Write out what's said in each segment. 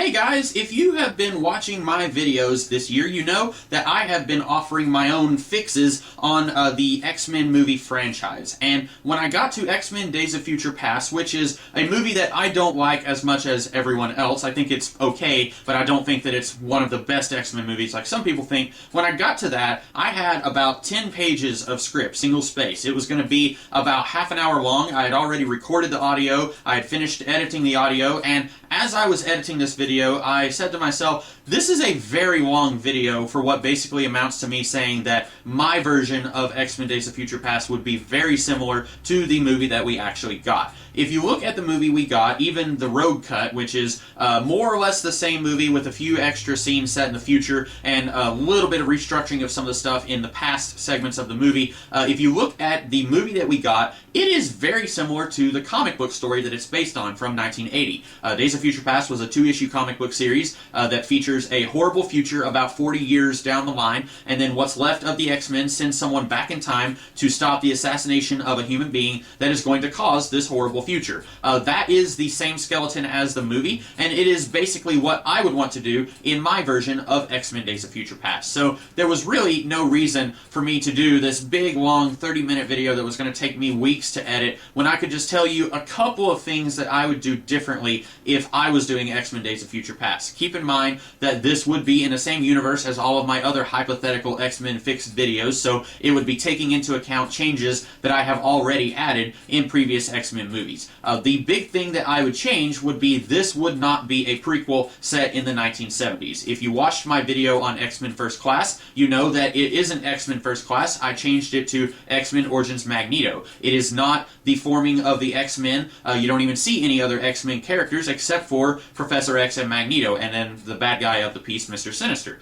Hey guys, if you have been watching my videos this year, you know that I have been offering my own fixes on the X-Men movie franchise. And when I got to X-Men Days of Future Past, which is a movie that I don't like as much as everyone else, I think it's okay, but I don't think that it's one of the best X-Men movies like some people think. When I got to that, I had about 10 pages of script, single space. It was going to be about half an hour long. I had already recorded the audio, I had finished editing the audio, and as I was editing this video, I said to myself, this is a very long video for what basically amounts to me saying that my version of X-Men Days of Future Past would be very similar to the movie that we actually got. If you look at the movie we got, even the road cut, which is more or less the same movie with a few extra scenes set in the future and a little bit of restructuring of some of the stuff in the past segments of the movie, if you look at the movie that we got, it is very similar to the comic book story that it's based on from 1980. Days of Future Past was a 2-issue comic book series that features a horrible future about 40 years down the line, and then what's left of the X-Men sends someone back in time to stop the assassination of a human being that is going to cause this horrible future. That is the same skeleton as the movie, and it is basically what I would want to do in my version of X-Men Days of Future Past. So there was really no reason for me to do this big, long, 30-minute video that was going to take me weeks to edit when I could just tell you a couple of things that I would do differently if I was doing X-Men Days of Future Past. Keep in mind that this would be in the same universe as all of my other hypothetical X-Men fixed videos, so it would be taking into account changes that I have already added in previous X-Men movies. The big thing that I would change would be this would not be a prequel set in the 1970s. If you watched my video on X-Men First Class, you know that it isn't X-Men First Class. I changed it to X-Men Origins Magneto. It is not the forming of the X-Men. You don't even see any other X-Men characters except for Professor X and Magneto, and then the bad guy of the piece, Mr. Sinister.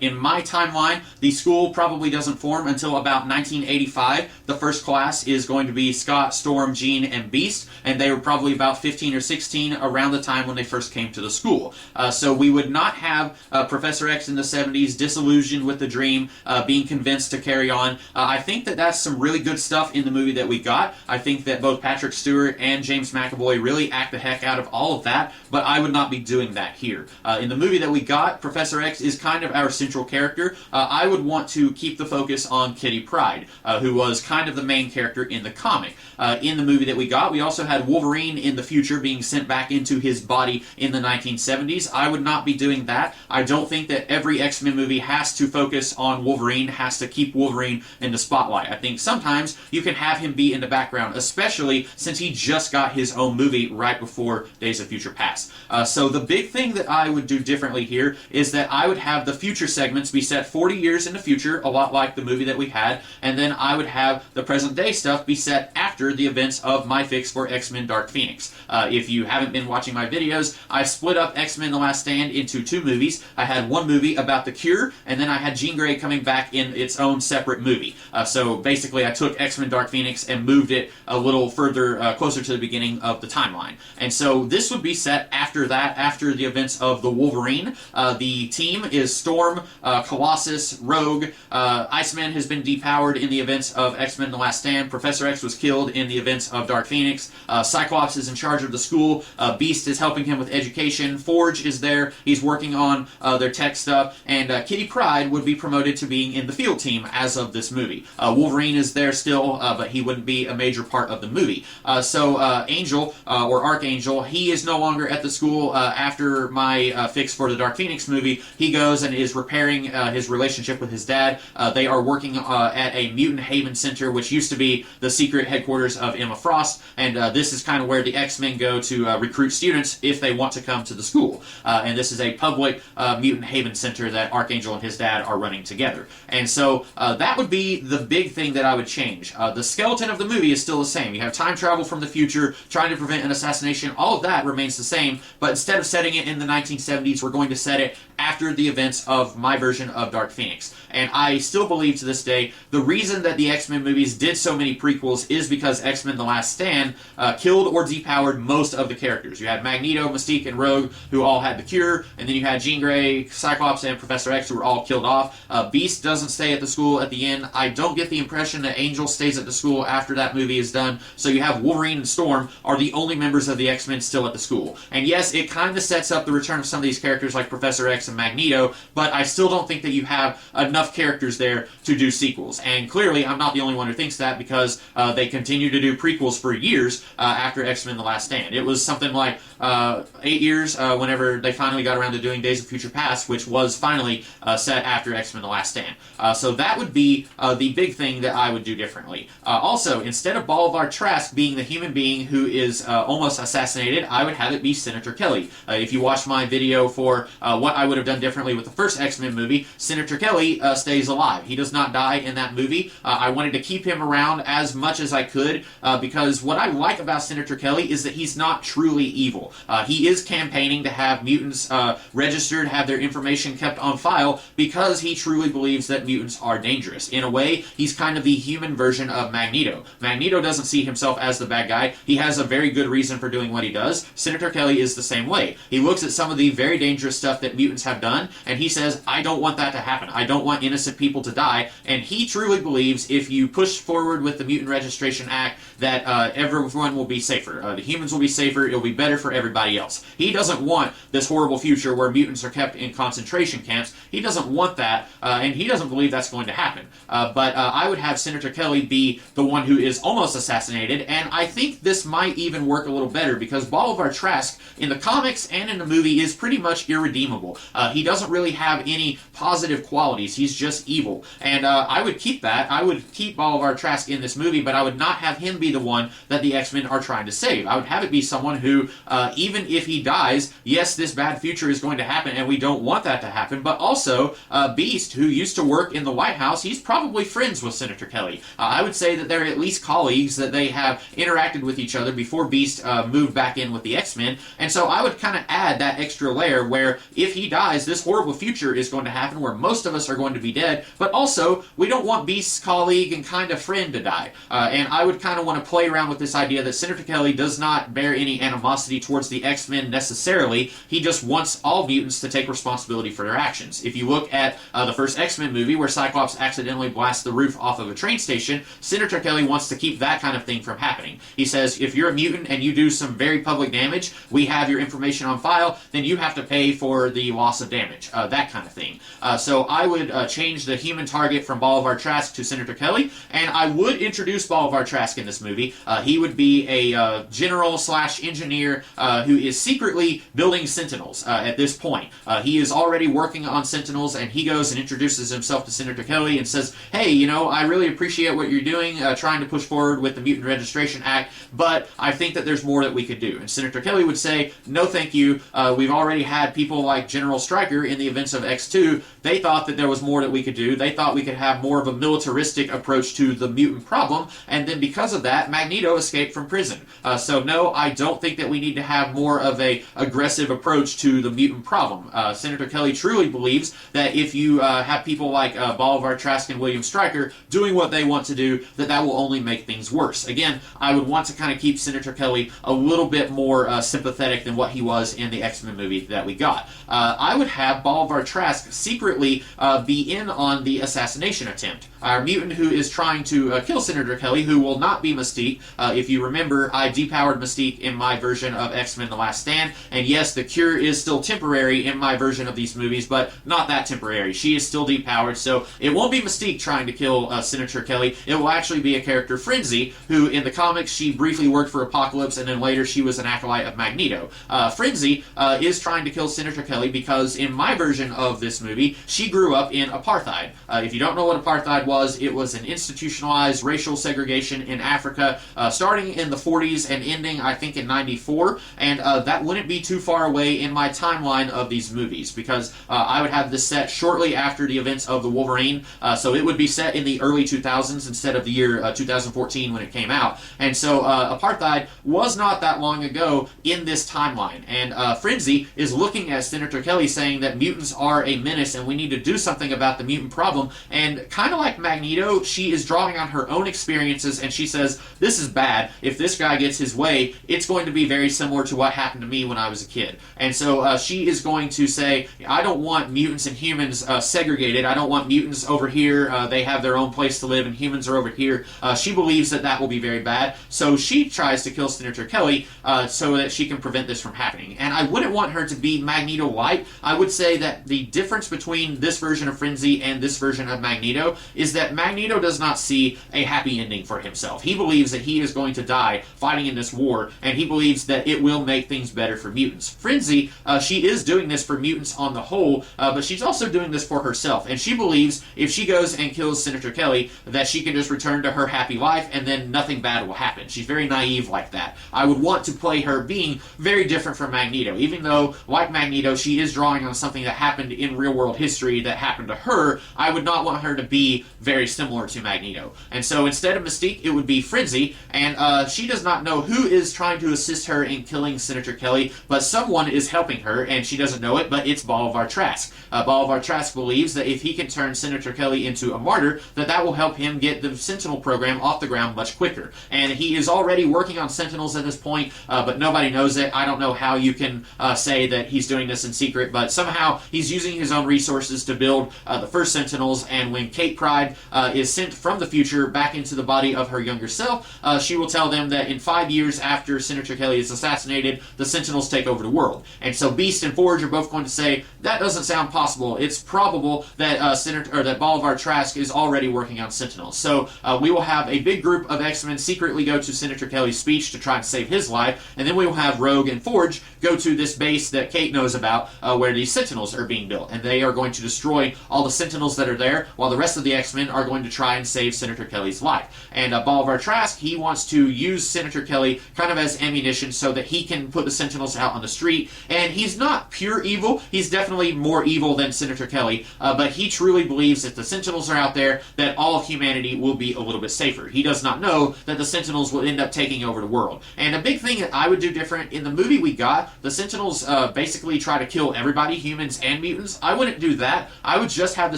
In my timeline, the school probably doesn't form until about 1985. The first class is going to be Scott, Storm, Jean, and Beast, and they were probably about 15 or 16 around the time when they first came to the school. So we would not have Professor X in the 70s disillusioned with the dream, being convinced to carry on. I think that that's some really good stuff in the movie that we got. I think that both Patrick Stewart and James McAvoy really act the heck out of all of that, but I would not be doing that here. In the movie that we got, Professor X is kind of our central character. I would want to keep the focus on Kitty Pryde, who was kind of the main character in the comic. In the movie that we got, we also had Wolverine in the future being sent back into his body in the 1970s. I would not be doing that. I don't think that every X-Men movie has to focus on Wolverine, has to keep Wolverine in the spotlight. I think sometimes you can have him be in the background, especially since he just got his own movie right before Days of Future Past. So the big thing that I would do differently here is that I would have the future segments be set 40 years in the future, a lot like the movie that we had, and then I would have the present day stuff be set after the events of my fix for X-Men Dark Phoenix. If you haven't been watching my videos, I split up X-Men The Last Stand into 2 movies. I had one movie about the cure, and then I had Jean Grey coming back in its own separate movie. So basically I took X-Men Dark Phoenix and moved it a little further, closer to the beginning of the timeline. And so this would be set after that, after the events of the Wolverine. The team is Storm, Colossus, Rogue, Iceman has been depowered in the events of X-Men The Last Stand, Professor X was killed in the events of Dark Phoenix, Cyclops is in charge of the school, Beast is helping him with education, Forge is there, he's working on their tech stuff, and Kitty Pryde would be promoted to being in the field team as of this movie. Wolverine is there still, but he wouldn't be a major part of the movie. So Angel, or Archangel, he is no longer at the school after my fix for the Dark Phoenix movie. He goes and is repairing his relationship with his dad. They are working at a Mutant Haven Center, which used to be the secret headquarters of Emma Frost, and this is kind of where the X-Men go to recruit students if they want to come to the school. And this is a public Mutant Haven Center that Archangel and his dad are running together. And so that would be the big thing that I would change. The skeleton of the movie is still the same. You have time travel from the future, trying to prevent an assassination. All of that remains the same, but instead of setting it in the 1970s, we're going to set it after the events of my version of Dark Phoenix. And I still believe to this day the reason that the X-Men movies did so many prequels is because X-Men The Last Stand killed or depowered most of the characters. You had Magneto, Mystique, and Rogue, who all had the cure, and then you had Jean Grey, Cyclops, and Professor X, who were all killed off. Beast doesn't stay at the school at the end. I don't get the impression that Angel stays at the school after that movie is done, so you have Wolverine and Storm are the only members of the X-Men still at the school. And yes, it kind of sets up the return of some of these characters like Professor X and Magneto, but I still don't think that you have enough characters there to do sequels. And clearly, I'm not the only one who thinks that, because they continue to do prequels for years after X-Men The Last Stand. It was something like 8 years whenever they finally got around to doing Days of Future Past, which was finally set after X-Men The Last Stand. So that would be the big thing that I would do differently. Also, instead of Bolivar Trask being the human being who is almost assassinated, I would have it be Senator Kelly. If you watch my video for what I would have done differently with the first X-Men movie, Senator Kelly stays alive. He does not die in that movie. I wanted to keep him around as much as I could because what I like about Senator Kelly is that he's not truly evil. He is campaigning to have mutants registered, have their information kept on file, because he truly believes that mutants are dangerous. In a way, he's kind of the human version of Magneto. Magneto doesn't see himself as the bad guy. He has a very good reason for doing what he does. Senator Kelly is the same way. He looks at some of the very dangerous stuff that mutants have done, and he says, I don't want that to happen. I don't want innocent people to die. And he truly believes if you push forward with the Mutant Registration Act that everyone will be safer. The humans will be safer. It'll be better for everybody else. He doesn't want this horrible future where mutants are kept in concentration camps. He doesn't want that, and he doesn't believe that's going to happen. But I would have Senator Kelly be the one who is almost assassinated, and I think this might even work a little better because Bolivar Trask in the comics and in the movie is pretty much irredeemable. He doesn't really have any positive qualities. He's just evil. And I would keep that. I would keep Bolivar Trask in this movie, but I would not have him be the one that the X-Men are trying to save. I would have it be someone who, even if he dies, yes, this bad future is going to happen, and we don't want that to happen, but also Beast, who used to work in the White House, he's probably friends with Senator Kelly. I would say that they're at least colleagues, that they have interacted with each other before Beast moved back in with the X-Men, and so I would kind of add that extra layer where if he dies, this horrible future is going to happen where most of us are going to be dead, but also we don't want Beast's colleague and kind of friend to die. And I would kind of want to play around with this idea that Senator Kelly does not bear any animosity towards the X-Men necessarily. He just wants all mutants to take responsibility for their actions. If you look at the first X-Men movie where Cyclops accidentally blasts the roof off of a train station, Senator Kelly wants to keep that kind of thing from happening. He says, if you're a mutant and you do some very public damage, we have your information on file, then you have to pay for the loss of damage, that kind of thing. So I would change the human target from Bolivar Trask to Senator Kelly, and I would introduce Bolivar Trask in this movie. He would be a general slash engineer who is secretly building Sentinels at this point. He is already working on Sentinels, and he goes and introduces himself to Senator Kelly and says, hey, you know, I really appreciate what you're doing, trying to push forward with the Mutant Registration Act, but I think that there's more that we could do. And Senator Kelly would say, no thank you, we've already had people like General Stryker in the events of X2. They thought that there was more that we could do. They thought we could have more of a militaristic approach to the mutant problem, and then because of that, Magneto escaped from prison. So no, I don't think that we need to have more of a aggressive approach to the mutant problem. Senator Kelly truly believes that if you have people like Bolivar Trask and William Stryker doing what they want to do, that will only make things worse. Again, I would want to kind of keep Senator Kelly a little bit more sympathetic than what he was in the X-Men movie that we got. I would have Bolivar Trask secretly be in on the assassination attempt. Our mutant who is trying to kill Senator Kelly, who will not be Mystique. If you remember, I depowered Mystique in my version of X-Men The Last Stand, and yes, the cure is still temporary in my version of these movies, but not that temporary. She is still depowered, so it won't be Mystique trying to kill Senator Kelly. It will actually be a character, Frenzy, who in the comics, she briefly worked for Apocalypse, and then later she was an acolyte of Magneto. Frenzy is trying to kill Senator Kelly because in my version of this movie, she grew up in apartheid. If you don't know what apartheid it was an institutionalized racial segregation in Africa, starting in the 40s and ending, I think, in 94, and that wouldn't be too far away in my timeline of these movies, because I would have this set shortly after the events of the Wolverine, so it would be set in the early 2000s instead of the year 2014 when it came out, and so apartheid was not that long ago in this timeline, and Frenzy is looking at Senator Kelly saying that mutants are a menace and we need to do something about the mutant problem, and kind of like Magneto, she is drawing on her own experiences, and she says, this is bad. If this guy gets his way, it's going to be very similar to what happened to me when I was a kid. And so she is going to say, I don't want mutants and humans segregated. I don't want mutants over here. They have their own place to live, and humans are over here. She believes that that will be very bad. So she tries to kill Senator Kelly so that she can prevent this from happening. And I wouldn't want her to be Magneto Light. I would say that the difference between this version of Frenzy and this version of Magneto is that Magneto does not see a happy ending for himself. He believes that he is going to die fighting in this war, and he believes that it will make things better for mutants. Frenzy, she is doing this for mutants on the whole, but she's also doing this for herself, and she believes if she goes and kills Senator Kelly, that she can just return to her happy life, and then nothing bad will happen. She's very naive like that. I would want to play her being very different from Magneto, even though, like Magneto, she is drawing on something that happened in real-world history that happened to her. I would not want her to be very similar to Magneto. And so instead of Mystique, it would be Frenzy, and she does not know who is trying to assist her in killing Senator Kelly, but someone is helping her, and she doesn't know it, but it's Bolivar Trask. Bolivar Trask believes that if he can turn Senator Kelly into a martyr, that will help him get the Sentinel program off the ground much quicker. And he is already working on Sentinels at this point, but nobody knows it. I don't know how you can say that he's doing this in secret, but somehow he's using his own resources to build the first Sentinels, and when Kate Pryde is sent from the future back into the body of her younger self, she will tell them that in 5 years after Senator Kelly is assassinated, the Sentinels take over the world. And so Beast and Forge are both going to say, that doesn't sound possible. It's probable that that Bolivar Trask is already working on Sentinels. So we will have a big group of X-Men secretly go to Senator Kelly's speech to try and save his life, and then we will have Rogue and Forge go to this base that Kate knows about where these Sentinels are being built, and they are going to destroy all the Sentinels that are there, while the rest of the X-Men are going to try and save Senator Kelly's life. And Bolivar Trask, he wants to use Senator Kelly kind of as ammunition so that he can put the Sentinels out on the street, and he's not pure evil. He's definitely more evil than Senator Kelly, but he truly believes if the Sentinels are out there, that all of humanity will be a little bit safer. He does not know that the Sentinels will end up taking over the world. And a big thing that I would do different, in the movie we got, the Sentinels basically try to kill everybody, humans and mutants. I wouldn't do that. I would just have the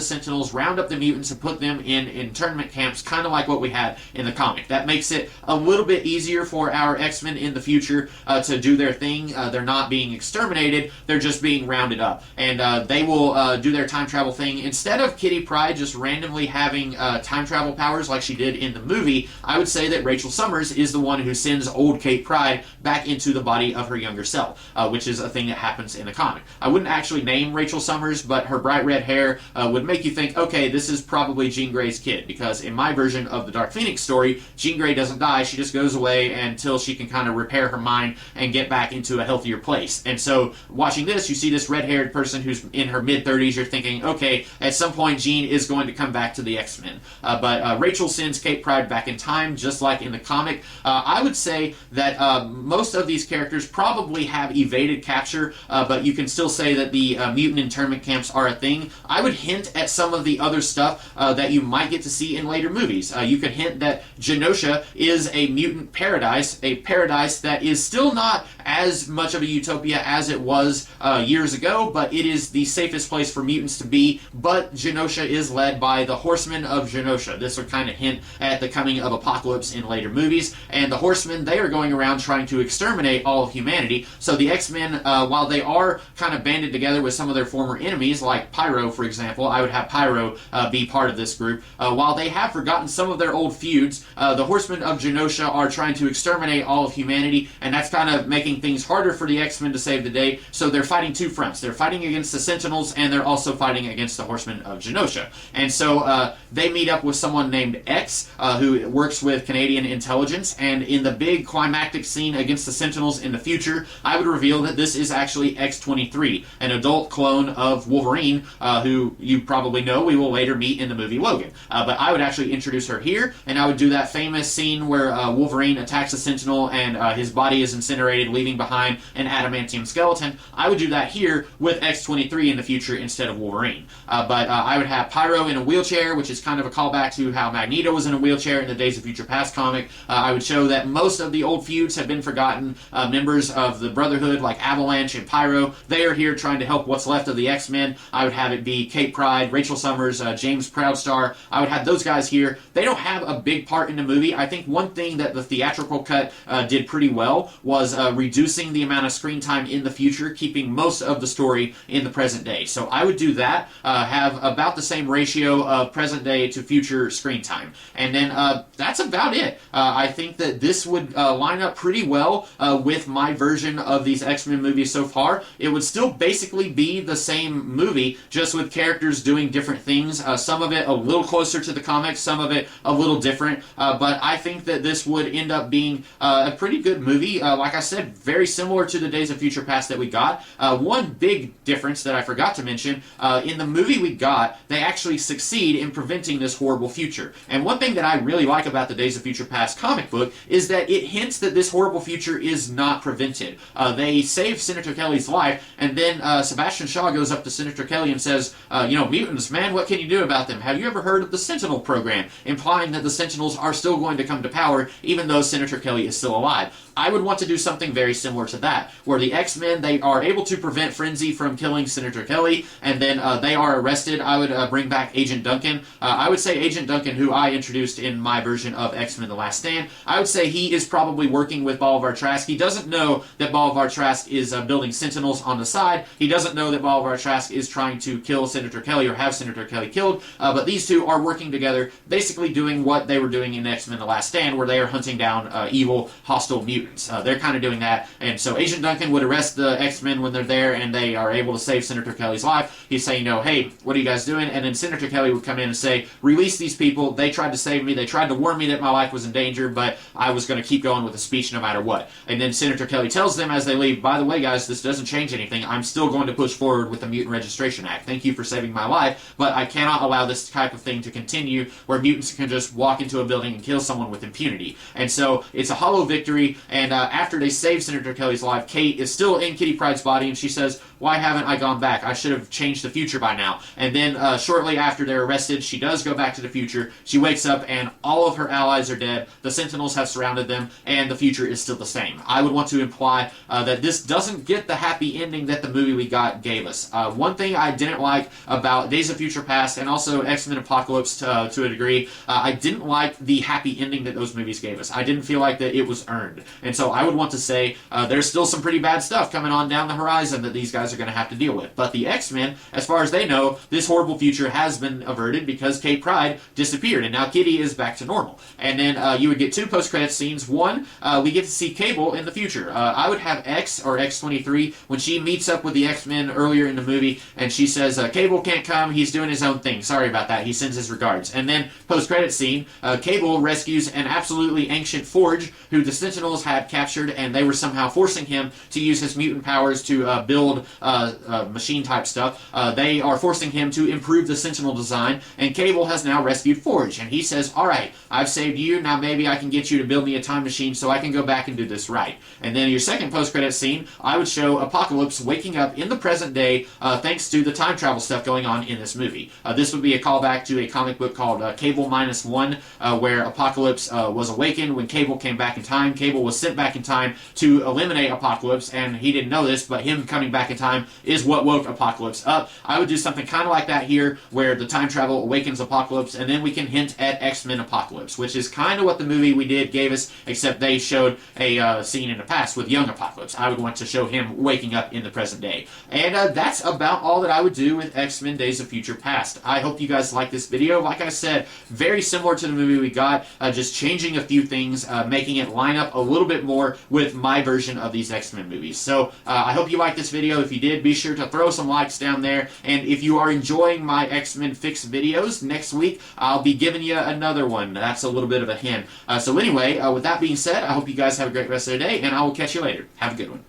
Sentinels round up the mutants and put them in internment camps, kind of like what we had in the comic. That makes it a little bit easier for our X-Men in the future to do their thing. They're not being exterminated, they're just being rounded up. And they will do their time travel thing. Instead of Kitty Pryde just randomly having time travel powers like she did in the movie, I would say that Rachel Summers is the one who sends old Kate Pryde back into the body of her younger self, which is a thing that happens in the comic. I wouldn't actually name Rachel Summers, but her bright red hair would make you think, okay, this is probably Jean Grey's kid, because in my version of the Dark Phoenix story, Jean Grey doesn't die, she just goes away until she can kind of repair her mind and get back into a healthier place. And so, watching this, you see this red-haired person who's in her mid-30s, you're thinking, okay, at some point Jean is going to come back to the X-Men. But Rachel sends Kate Pryde back in time, just like in the comic. I would say that most of these characters probably have evaded capture, but you can still say that the mutant internment camps are a thing. I would hint at some of the other stuff that you might get to see in later movies. You could hint that Genosha is a mutant paradise, a paradise that is still not as much of a utopia as it was years ago, but it is the safest place for mutants to be. But Genosha is led by the Horsemen of Genosha. This would kind of hint at the coming of Apocalypse in later movies, and the Horsemen, they are going around trying to exterminate all of humanity. So the X-Men, while they are kind of banded together with some of their former enemies, like Pyro, for example, I would have Pyro be part of this group. While they have forgotten some of their old feuds, the Horsemen of Genosha are trying to exterminate all of humanity, and that's kind of making things harder for the X-Men to save the day. So they're fighting two fronts. They're fighting against the Sentinels, and they're also fighting against the Horsemen of Genosha. And so they meet up with someone named X, who works with Canadian intelligence, and in the big climactic scene against the Sentinels in the future, I would reveal that this is actually X-23, an adult clone of Wolverine, who you probably know we will later meet in the movie Logan. Logan. But I would actually introduce her here, and I would do that famous scene where Wolverine attacks a Sentinel and his body is incinerated, leaving behind an adamantium skeleton. I would do that here with X-23 in the future instead of Wolverine. But I would have Pyro in a wheelchair, which is kind of a callback to how Magneto was in a wheelchair in the Days of Future Past comic. I would show that most of the old feuds have been forgotten. Members of the Brotherhood like Avalanche and Pyro, they are here trying to help what's left of the X-Men. I would have it be Kate Pryde, Rachel Summers, James Proudstar. I would have those guys here. They don't have a big part in the movie. I think one thing that the theatrical cut did pretty well was reducing the amount of screen time in the future, keeping most of the story in the present day. So I would do that, have about the same ratio of present day to future screen time. And then that's about it. I think that this would line up pretty well with my version of these X-Men movies so far. It would still basically be the same movie, just with characters doing different things. Some of it a little closer to the comics, some of it a little different. But I think that this would end up being a pretty good movie. Like I said, very similar to the Days of Future Past that we got. One big difference that I forgot to mention, in the movie we got, they actually succeed in preventing this horrible future. And one thing that I really like about the Days of Future Past comic book is that it hints that this horrible future is not prevented. They save Senator Kelly's life, and then Sebastian Shaw goes up to Senator Kelly and says, mutants, man, what can you do about them? Have you ever heard of the Sentinel program? Implying that the Sentinels are still going to come to power, even though Senator Kelly is still alive. I would want to do something very similar to that, where the X-Men, they are able to prevent Frenzy from killing Senator Kelly, and then they are arrested. I would bring back Agent Duncan. I would say Agent Duncan, who I introduced in my version of X-Men The Last Stand, I would say he is probably working with Bolivar Trask. He doesn't know that Bolivar Trask is building Sentinels on the side. He doesn't know that Bolivar Trask is trying to kill Senator Kelly or have Senator Kelly killed, but these two are working together, basically doing what they were doing in X-Men The Last Stand, where they are hunting down evil, hostile mutants. They're kind of doing that, and so Agent Duncan would arrest the X-Men when they're there, and they are able to save Senator Kelly's life. He's saying, hey, what are you guys doing? And then Senator Kelly would come in and say, release these people. They tried to save me. They tried to warn me that my life was in danger, but I was going to keep going with the speech no matter what. And then Senator Kelly tells them as they leave, by the way, guys, this doesn't change anything. I'm still going to push forward with the Mutant Registration Act. Thank you for saving my life, but I cannot allow this type of thing to continue where mutants can just walk into a building and kill someone with impunity. And so it's a hollow victory, and after they save Senator Kelly's life, Kate is still in Kitty Pryde's body, and she says, why haven't I gone back? I should have changed the future by now. And then shortly after they're arrested, she does go back to the future. She wakes up, and all of her allies are dead. The Sentinels have surrounded them, and the future is still the same. I would want to imply that this doesn't get the happy ending that the movie we got gave us. One thing I didn't like about Days of Future Past and also X-Men Apocalypse to a degree, I didn't like the happy ending that those movies gave us. I didn't feel like that it was earned. And so I would want to say there's still some pretty bad stuff coming on down the horizon that these guys are going to have to deal with. But the X-Men, as far as they know, this horrible future has been averted because Kate Pryde disappeared, and now Kitty is back to normal. And then you would get two post-credit scenes. One, we get to see Cable in the future. I would have X, or X-23, when she meets up with the X-Men earlier in the movie, and she says, Cable can't come, he's doing his own thing. Sorry about that, he sends his regards. And then, post-credit scene, Cable rescues an absolutely ancient Forge, who the Sentinels had captured, and they were somehow forcing him to use his mutant powers to build machine-type stuff. They are forcing him to improve the Sentinel design, and Cable has now rescued Forge, and he says, alright, I've saved you, now maybe I can get you to build me a time machine so I can go back and do this right. And then your second post-credit scene, I would show Apocalypse waking up in the present day thanks to the time travel stuff going on in this movie. This would be a callback to a comic book called Cable -1, where Apocalypse was awakened when Cable came back in time. Cable was sent back in time to eliminate Apocalypse, and he didn't know this, but him coming back in time is what woke Apocalypse up. I would do something kind of like that here, where the time travel awakens Apocalypse, and then we can hint at X-Men Apocalypse, which is kind of what the movie we did gave us, except they showed a scene in the past with young Apocalypse. I would want to show him waking up in the present day. And that's about all that I would do with X-Men Days of Future Past. I hope you guys like this video. Like I said, very similar to the movie we got, just changing a few things, making it line up a little bit more with my version of these X-Men movies. So I hope you liked this video. If you did, be sure to throw some likes down there. And if you are enjoying my X-Men Fix videos, next week I'll be giving you another one. That's a little bit of a hint. So anyway, with that being said, I hope you guys have a great rest of the day, and I will catch you later. Have a good one.